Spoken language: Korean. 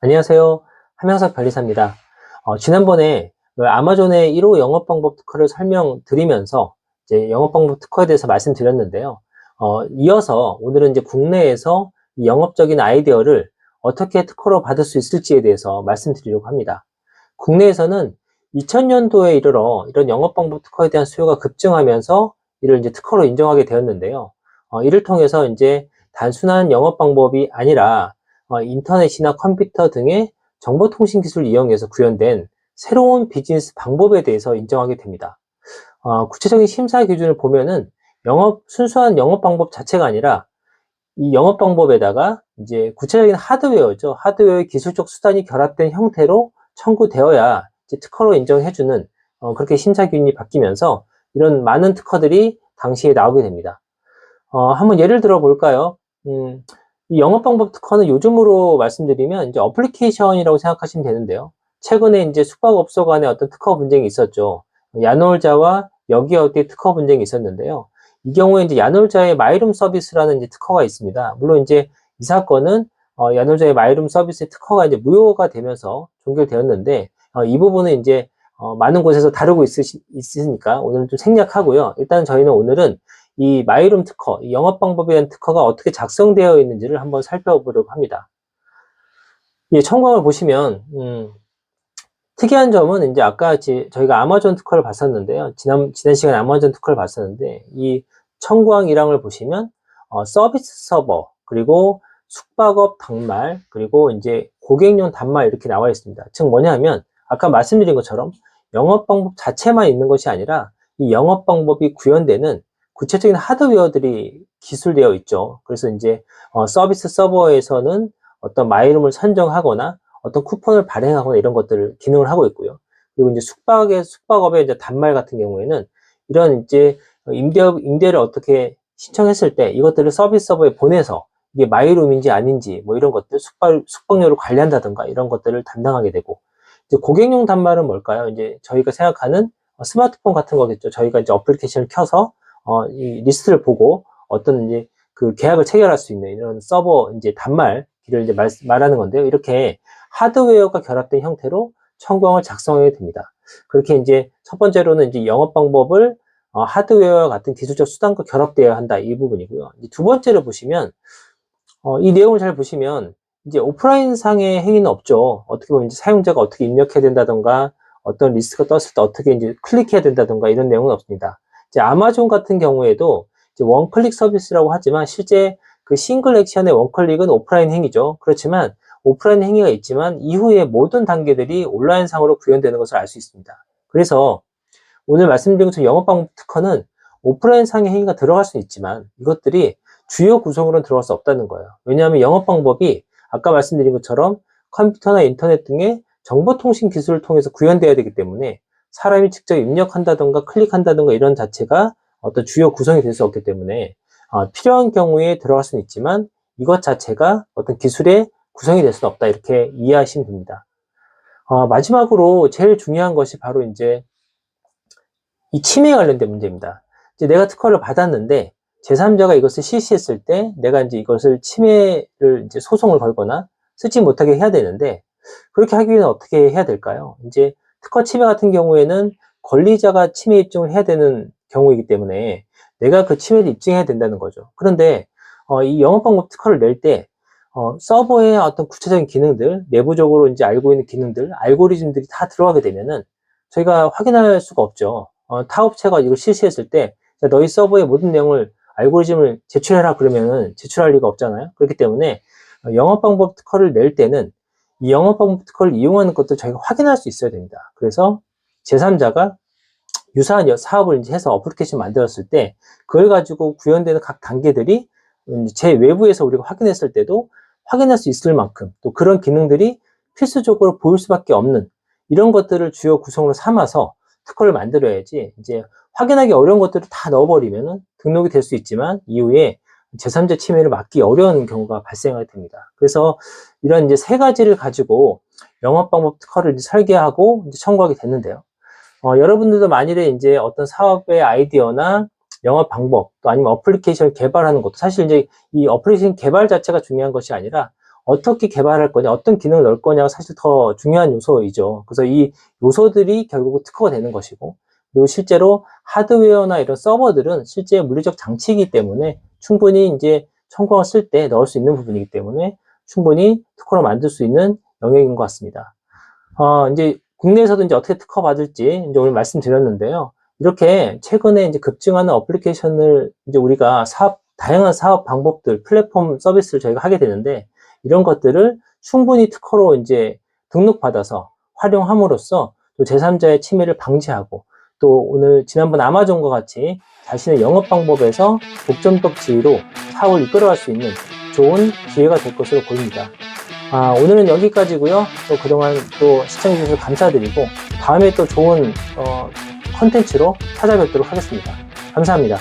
안녕하세요. 함영석 변리사입니다. 지난번에 그 아마존의 1호 영업 방법 특허를 설명드리면서 이제 영업 방법 특허에 대해서 말씀드렸는데요. 이어서 오늘은 이제 국내에서 이 영업적인 아이디어를 어떻게 특허로 받을 수 있을지에 대해서 말씀드리려고 합니다. 국내에서는 2000년도에 이르러 이런 영업 방법 특허에 대한 수요가 급증하면서 이를 이제 특허로 인정하게 되었는데요. 이를 통해서 이제 단순한 영업 방법이 아니라 인터넷이나 컴퓨터 등의 정보통신 기술을 이용해서 구현된 새로운 비즈니스 방법에 대해서 인정하게 됩니다. 구체적인 심사 기준을 보면은 순수한 영업 방법 자체가 아니라 이 영업 방법에다가 이제 구체적인 하드웨어죠. 하드웨어의 기술적 수단이 결합된 형태로 청구되어야 이제 특허로 인정해주는 그렇게 심사 기준이 바뀌면서 이런 많은 특허들이 당시에 나오게 됩니다. 한번 예를 들어 볼까요? 이 영업 방법 특허는 요즘으로 말씀드리면 이제 어플리케이션이라고 생각하시면 되는데요. 최근에 이제 숙박업소 간의 어떤 특허 분쟁이 있었죠. 야놀자와 여기어디의 특허 분쟁이 있었는데요. 이 경우에 이제 야놀자의 마이룸 서비스라는 이제 특허가 있습니다. 물론 이제 이 사건은 야놀자의 마이룸 서비스의 특허가 이제 무효가 되면서 종결되었는데 이 부분은 이제 많은 곳에서 다루고 있으니까 오늘은 좀 생략하고요. 일단 저희는 오늘은 이 마이룸 특허, 이 영업 방법에 대한 특허가 어떻게 작성되어 있는지를 한번 살펴보려고 합니다. 이 청구항을 보시면 특이한 점은 이제 아까 저희가 아마존 특허를 봤었는데요. 지난 시간에 아마존 특허를 봤었는데 이 청구항 1항을 보시면 서비스 서버, 그리고 숙박업 단말, 그리고 이제 고객용 단말 이렇게 나와 있습니다. 즉 뭐냐면 아까 말씀드린 것처럼 영업 방법 자체만 있는 것이 아니라 이 영업 방법이 구현되는 구체적인 하드웨어들이 기술되어 있죠. 그래서 이제 서비스 서버에서는 어떤 마이룸을 선정하거나 어떤 쿠폰을 발행하거나 이런 것들을 기능을 하고 있고요. 그리고 이제 숙박업의 이제 단말 같은 경우에는 이런 이제 임대를 어떻게 신청했을 때 이것들을 서비스 서버에 보내서 이게 마이룸인지 아닌지 뭐 이런 것들 숙박료를 관리한다든가 이런 것들을 담당하게 되고, 이제 고객용 단말은 뭘까요? 이제 저희가 생각하는 스마트폰 같은 거겠죠. 저희가 이제 어플리케이션을 켜서 이 리스트를 보고 어떤 이제 그 계약을 체결할 수 있는 이런 서버 이제 단말을 이제 말하는 건데요. 이렇게 하드웨어가 결합된 형태로 청구항을 작성하게 됩니다. 그렇게 이제 첫 번째로는 이제 영업 방법을 하드웨어와 같은 기술적 수단과 결합되어야 한다, 이 부분이고요. 이제 두 번째로 보시면 이 내용을 잘 보시면 이제 오프라인 상의 행위는 없죠. 어떻게 보면 이제 사용자가 어떻게 입력해야 된다던가 어떤 리스트가 떴을 때 어떻게 이제 클릭해야 된다던가 이런 내용은 없습니다. 이제 아마존 같은 경우에도 이제 원클릭 서비스라고 하지만 실제 그 싱글 액션의 원클릭은 오프라인 행위죠. 그렇지만 오프라인 행위가 있지만 이후에 모든 단계들이 온라인상으로 구현되는 것을 알 수 있습니다. 그래서 오늘 말씀드린 것처럼 영업방법 특허는 오프라인상의 행위가 들어갈 수 있지만 이것들이 주요 구성으로는 들어갈 수 없다는 거예요. 왜냐하면 영업방법이 아까 말씀드린 것처럼 컴퓨터나 인터넷 등의 정보통신 기술을 통해서 구현되어야 되기 때문에 사람이 직접 입력한다던가 클릭한다던가 이런 자체가 어떤 주요 구성이 될 수 없기 때문에 필요한 경우에 들어갈 수는 있지만 이것 자체가 어떤 기술의 구성이 될 수는 없다, 이렇게 이해하시면 됩니다. 마지막으로 제일 중요한 것이 바로 이제 이 침해에 관련된 문제입니다. 이제 내가 특허를 받았는데 제3자가 이것을 실시했을 때 내가 이제 이것을 침해를 이제 소송을 걸거나 쓰지 못하게 해야 되는데, 그렇게 하기 위해는 어떻게 해야 될까요? 이제 특허 침해 같은 경우에는 권리자가 침해 입증을 해야 되는 경우이기 때문에 내가 그 침해를 입증해야 된다는 거죠. 그런데 이 영업방법 특허를 낼 때 서버의 어떤 구체적인 기능들, 내부적으로 이제 알고 있는 기능들, 알고리즘들이 다 들어가게 되면은 저희가 확인할 수가 없죠. 타 업체가 이걸 실시했을 때 너희 서버의 모든 내용을 알고리즘을 제출해라 그러면은 제출할 리가 없잖아요. 그렇기 때문에 영업방법 특허를 낼 때는 이 영업방법 특허를 이용하는 것도 저희가 확인할 수 있어야 됩니다. 그래서 제3자가 유사한 사업을 이제 해서 어플리케이션 만들었을 때 그걸 가지고 구현되는 각 단계들이 제 외부에서 우리가 확인했을 때도 확인할 수 있을 만큼, 또 그런 기능들이 필수적으로 보일 수밖에 없는 이런 것들을 주요 구성으로 삼아서 특허를 만들어야지, 이제 확인하기 어려운 것들을 다 넣어버리면 등록이 될 수 있지만 이후에 제3자 침해를 막기 어려운 경우가 발생하게 됩니다. 그래서 이런 이제 세 가지를 가지고 영업방법 특허를 이제 설계하고 이제 청구하게 됐는데요. 여러분들도 만일에 이제 어떤 사업의 아이디어나 영업 방법, 또 아니면 어플리케이션을 개발하는 것도 사실 이제 이 어플리케이션 개발 자체가 중요한 것이 아니라 어떻게 개발할 거냐, 어떤 기능을 넣을 거냐가 사실 더 중요한 요소이죠. 그래서 이 요소들이 결국 특허가 되는 것이고, 그리고 실제로 하드웨어나 이런 서버들은 실제 물리적 장치이기 때문에 충분히 이제 청구가 쓸 때 넣을 수 있는 부분이기 때문에 충분히 특허로 만들 수 있는 영역인 것 같습니다. 이제 국내에서도 이제 어떻게 특허 받을지 이제 오늘 말씀드렸는데요. 이렇게 최근에 이제 급증하는 어플리케이션을 이제 우리가 다양한 사업 방법들, 플랫폼 서비스를 저희가 하게 되는데, 이런 것들을 충분히 특허로 이제 등록받아서 활용함으로써 또 제3자의 침해를 방지하고, 또 오늘 지난번 아마존과 같이 자신의 영업 방법에서 독점적 지위로 사업을 이끌어갈 수 있는 좋은 기회가 될 것으로 보입니다. 오늘은 여기까지고요. 또 그동안 또 시청해주셔서 감사드리고, 다음에 또 좋은 컨텐츠로 찾아뵙도록 하겠습니다. 감사합니다.